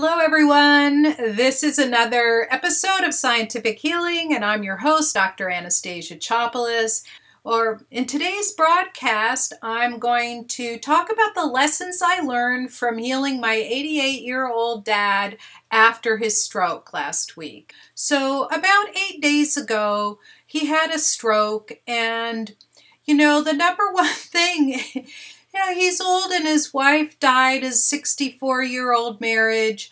Hello everyone, this is another episode of Scientific Healing and I'm your host, Dr. Anastasia Chopelas. In today's broadcast, I'm going to talk about the lessons I learned from healing my 88-year-old dad after his stroke last week. So about 8 days ago, he had a stroke and, the number one thing, he's old and his wife died, his 64-year-old marriage.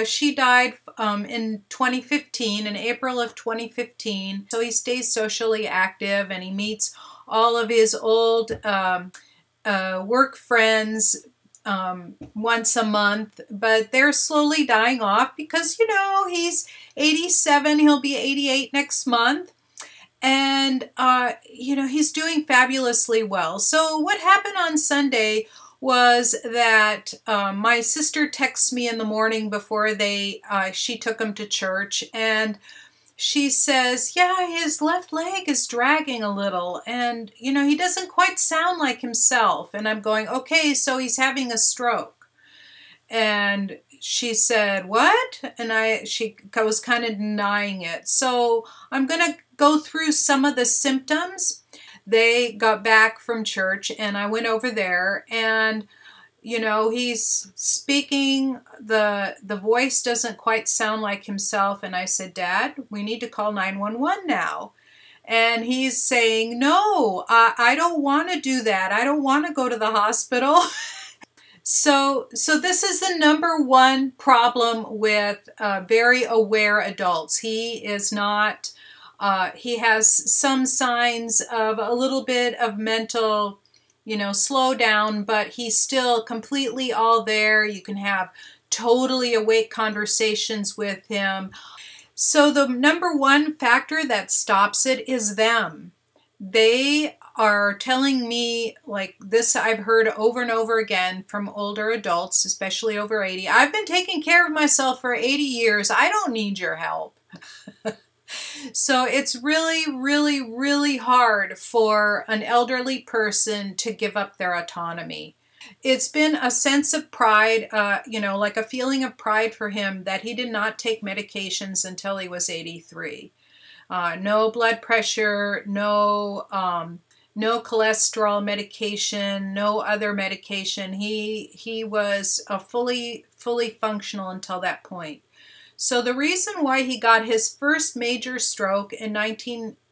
She died in 2015, in April of 2015. So he stays socially active and he meets all of his old work friends once a month. But they're slowly dying off because, he's 87. He'll be 88 next month. And, he's doing fabulously well. So what happened on Sunday was that my sister texted me in the morning before she took him to church, and she says, yeah, his left leg is dragging a little, and, he doesn't quite sound like himself. And I'm going, okay, so he's having a stroke. And she said, what? And she was kind of denying it. So I'm going to go through some of the symptoms. They got back from church and I went over there and, he's speaking, the voice doesn't quite sound like himself. And I said, Dad, we need to call 911 now. And he's saying, no, I don't want to do that. I don't want to go to the hospital. So this is the number one problem with very aware adults. He is not, he has some signs of a little bit of mental, slowdown, but he's still completely all there. You can have totally awake conversations with him. So the number one factor that stops it is them. They are telling me, like this I've heard over and over again from older adults, especially over 80. I've been taking care of myself for 80 years. I don't need your help. So it's really, really, really hard for an elderly person to give up their autonomy. It's been a sense of pride, like a feeling of pride for him that he did not take medications until he was 83. No blood pressure, no cholesterol medication, no other medication. He was fully functional until that point. So the reason why he got his first major stroke in at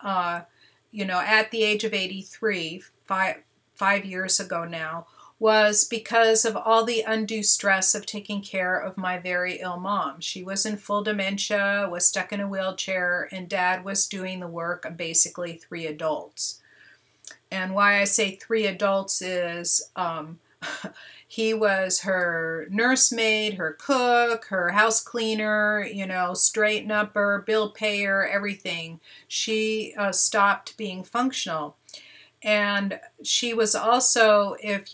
the age of 83, five years ago now, was because of all the undue stress of taking care of my very ill mom. She was in full dementia, was stuck in a wheelchair, and Dad was doing the work of basically 3 adults. And why I say 3 adults is he was her nursemaid, her cook, her house cleaner, straighten upper, bill payer, everything. She stopped being functional. And she was also, if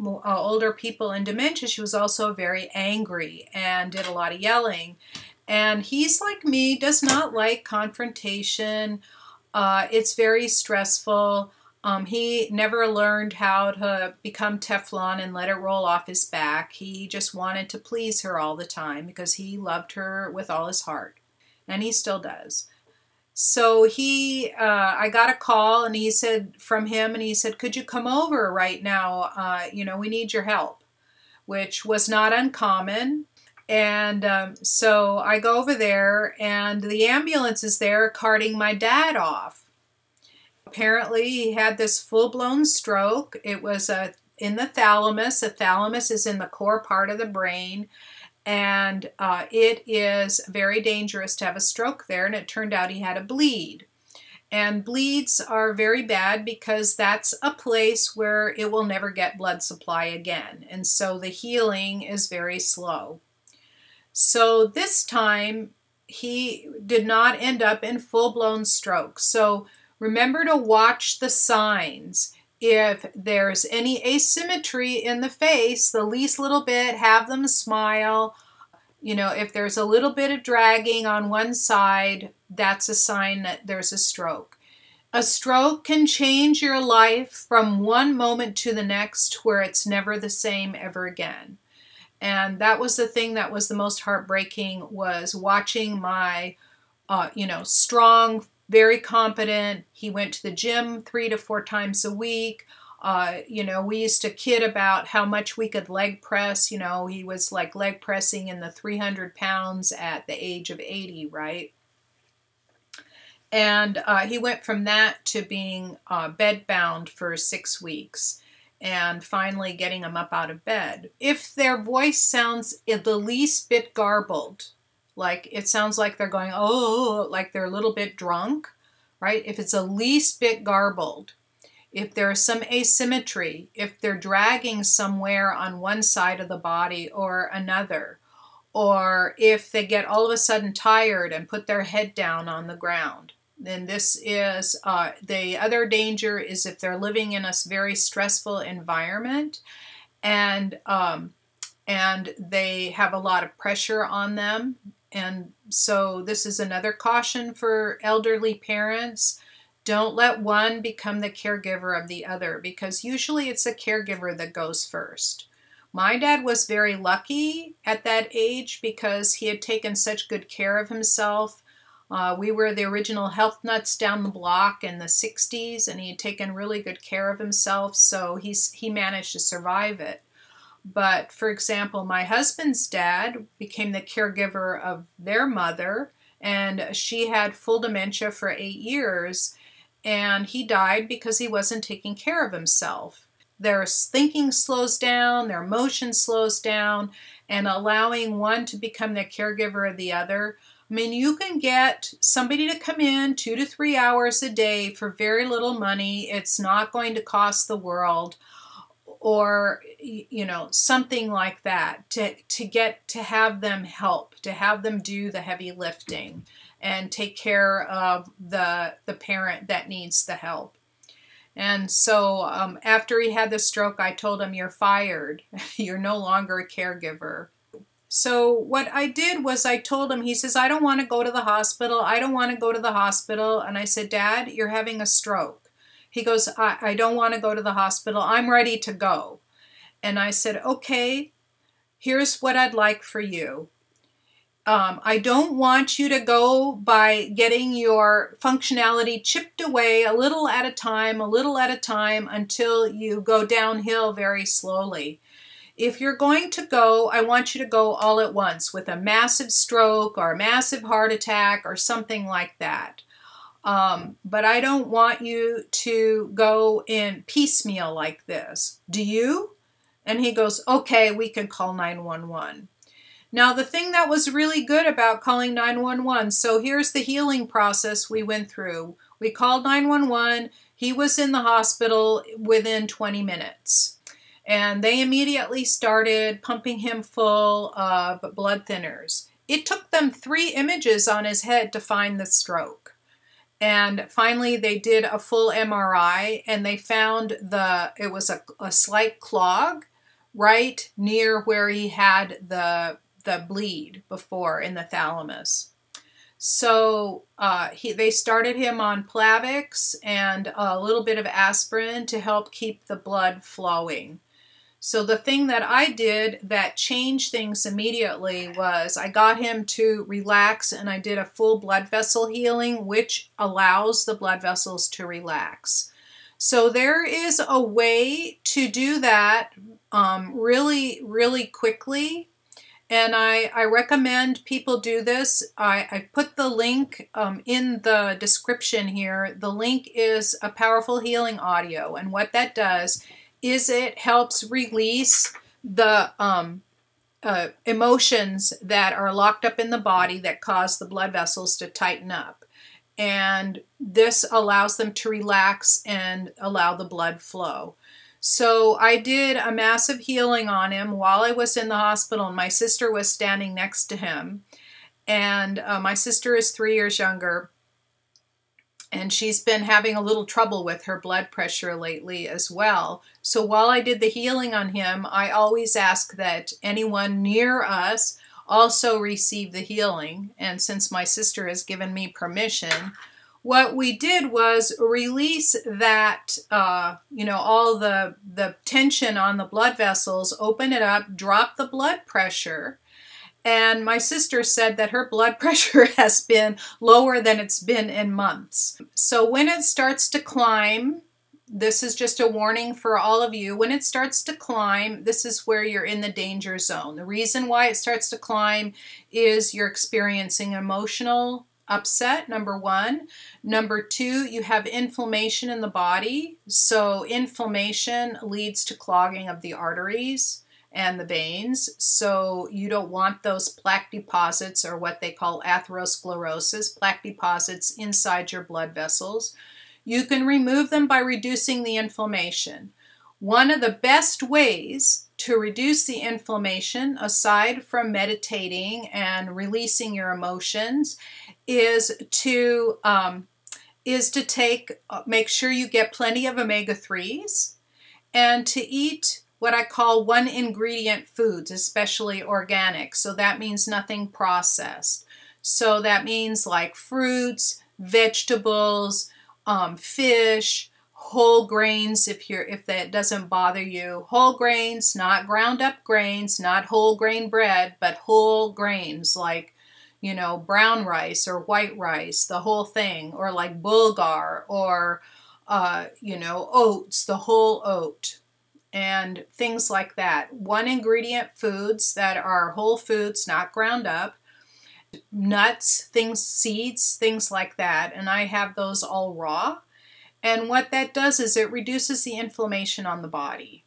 older people in dementia, she was also very angry and did a lot of yelling. And he's like me, does not like confrontation. It's very stressful. He never learned how to become Teflon and let it roll off his back. He just wanted to please her all the time because he loved her with all his heart. And he still does. So I got a call and he said, could you come over right now? We need your help, which was not uncommon. And so I go over there and the ambulance is there carting my dad off. Apparently he had this full-blown stroke. It was in the thalamus. The thalamus is in the core part of the brain. And it is very dangerous to have a stroke there. And it turned out he had a bleed. And bleeds are very bad because that's a place where it will never get blood supply again. And so the healing is very slow. So this time he did not end up in full-blown stroke. So remember to watch the signs. If there's any asymmetry in the face, the least little bit, have them smile. If there's a little bit of dragging on one side, that's a sign that there's a stroke. A stroke can change your life from one moment to the next where it's never the same ever again. And that was the thing that was the most heartbreaking, was watching my, strong, very competent. He went to the gym 3 to 4 times a week. We used to kid about how much we could leg press. He was like leg pressing in the 300 pounds at the age of 80, right? And he went from that to being bedbound for 6 weeks, and finally getting them up out of bed. If their voice sounds the least bit garbled, like it sounds like they're going, oh, like they're a little bit drunk, right? If it's a least bit garbled, if there's some asymmetry, if they're dragging somewhere on one side of the body or another, or if they get all of a sudden tired and put their head down on the ground, then this is the other danger is if they're living in a very stressful environment, and they have a lot of pressure on them. And so this is another caution for elderly parents. Don't let one become the caregiver of the other, because usually it's the caregiver that goes first. My dad was very lucky at that age because he had taken such good care of himself. We were the original health nuts down the block in the 60s, and he had taken really good care of himself, so he managed to survive it. But, for example, my husband's dad became the caregiver of their mother, and she had full dementia for 8 years, and he died because he wasn't taking care of himself. Their thinking slows down, their emotion slows down, and allowing one to become the caregiver of the other. I mean, you can get somebody to come in 2 to 3 hours a day for very little money. It's not going to cost the world, or, something like that, to have them help, to have them do the heavy lifting and take care of the parent that needs the help. And so after he had the stroke, I told him, you're fired. You're no longer a caregiver. So what I did was I told him, he says, I don't want to go to the hospital. I don't want to go to the hospital. And I said, Dad, you're having a stroke. He goes, I don't want to go to the hospital. I'm ready to go. And I said, okay, here's what I'd like for you. I don't want you to go by getting your functionality chipped away a little at a time, until you go downhill very slowly. If you're going to go, I want you to go all at once with a massive stroke or a massive heart attack or something like that. But I don't want you to go in piecemeal like this. Do you? And he goes, okay, we can call 911. Now, the thing that was really good about calling 911, so here's the healing process we went through. We called 911. He was in the hospital within 20 minutes. And they immediately started pumping him full of blood thinners. It took them 3 images on his head to find the stroke. And finally, they did a full MRI, and they found it was a slight clog right near where he had the bleed before in the thalamus. So they started him on Plavix and a little bit of aspirin to help keep the blood flowing. So the thing that I did that changed things immediately was I got him to relax, and I did a full blood vessel healing, which allows the blood vessels to relax. So there is a way to do that really, really quickly. And I recommend people do this. I put the link in the description here. The link is a powerful healing audio. And what that does is it helps release the emotions that are locked up in the body that cause the blood vessels to tighten up. And this allows them to relax and allow the blood flow. So I did a massive healing on him while I was in the hospital, and my sister was standing next to him. And my sister is 3 years younger, and she's been having a little trouble with her blood pressure lately as well. So while I did the healing on him, I always ask that anyone near us also receive the healing. And since my sister has given me permission, what we did was release that, all the tension on the blood vessels, open it up, drop the blood pressure. And my sister said that her blood pressure has been lower than it's been in months. So when it starts to climb, this is just a warning for all of you. When it starts to climb, this is where you're in the danger zone. The reason why it starts to climb is you're experiencing emotional upset, number one. Number two, you have inflammation in the body. So inflammation leads to clogging of the arteries and the veins. So you don't want those plaque deposits, or what they call atherosclerosis, plaque deposits inside your blood vessels. You can remove them by reducing the inflammation. One of the best ways to reduce the inflammation, aside from meditating and releasing your emotions, is to make sure you get plenty of omega-3s and to eat what I call one ingredient foods, especially organic. So that means nothing processed. So that means like fruits, vegetables, fish, whole grains, if that doesn't bother you. Whole grains, not ground up grains, not whole grain bread, but whole grains like, brown rice or white rice, the whole thing, or like bulgur, or, oats, the whole oat, and things like that. One ingredient foods that are whole foods, not ground up. Nuts, seeds, things like that. And I have those all raw. And what that does is it reduces the inflammation on the body.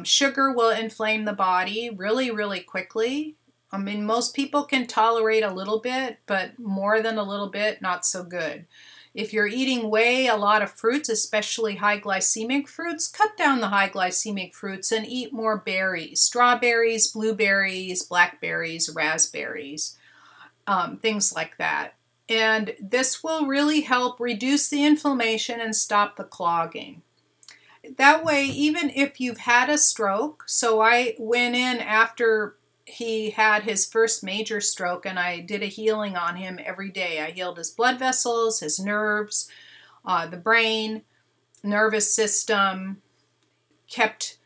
Sugar will inflame the body really, really quickly. I mean, most people can tolerate a little bit, but more than a little bit, not so good. If you're eating a lot of fruits, especially high glycemic fruits, cut down the high glycemic fruits and eat more berries. Strawberries, blueberries, blackberries, raspberries, things like that. And this will really help reduce the inflammation and stop the clogging. That way, even if you've had a stroke, so I went in after he had his first major stroke and I did a healing on him every day. I healed his blood vessels, his nerves, the brain, nervous system, kept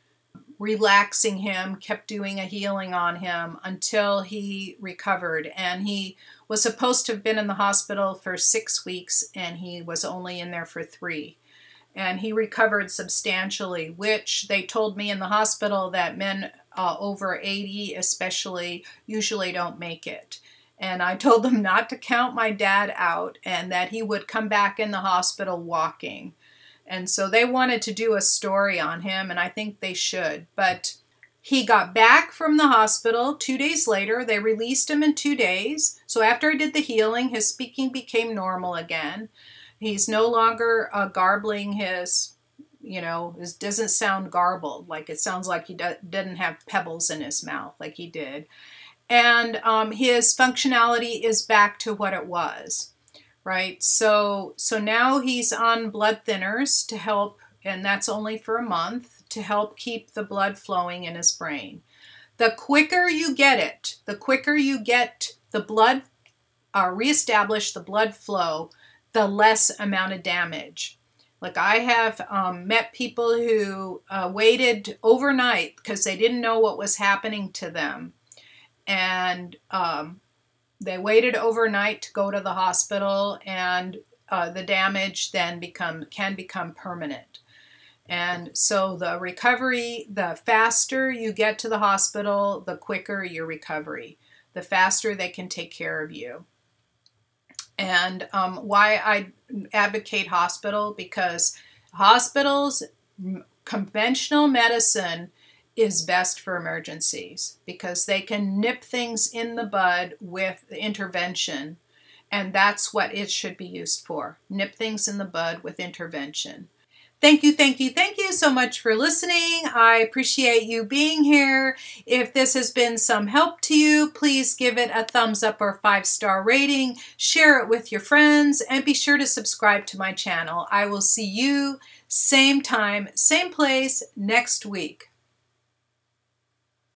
relaxing him, kept doing a healing on him until he recovered. And he was supposed to have been in the hospital for 6 weeks, and he was only in there for 3. And he recovered substantially, which they told me in the hospital that men over 80 especially usually don't make it. And I told them not to count my dad out and that he would come back in the hospital walking. And so they wanted to do a story on him, and I think they should. But he got back from the hospital 2 days later. They released him in 2 days. So after I did the healing, his speaking became normal again. He's no longer garbling his, it doesn't sound garbled. Like it sounds like he didn't have pebbles in his mouth like he did. And his functionality is back to what it was. Right, so now he's on blood thinners to help, and that's only for a month, to help keep the blood flowing in his brain. The quicker you get it, the quicker you get the blood, reestablish the blood flow, the less amount of damage. Like I have met people who waited overnight because they didn't know what was happening to them, and they waited overnight to go to the hospital, and the damage then can become permanent. And so the recovery, the faster you get to the hospital, the quicker your recovery. The faster they can take care of you. And why I advocate hospital, because hospitals, conventional medicine is best for emergencies because they can nip things in the bud with intervention, and that's what it should be used for. Nip things in the bud with intervention. Thank you so much for listening. I appreciate you being here. If this has been some help to you, please give it a thumbs up or 5-star rating. Share it with your friends, and be sure to subscribe to my channel. I will see you same time, same place next week.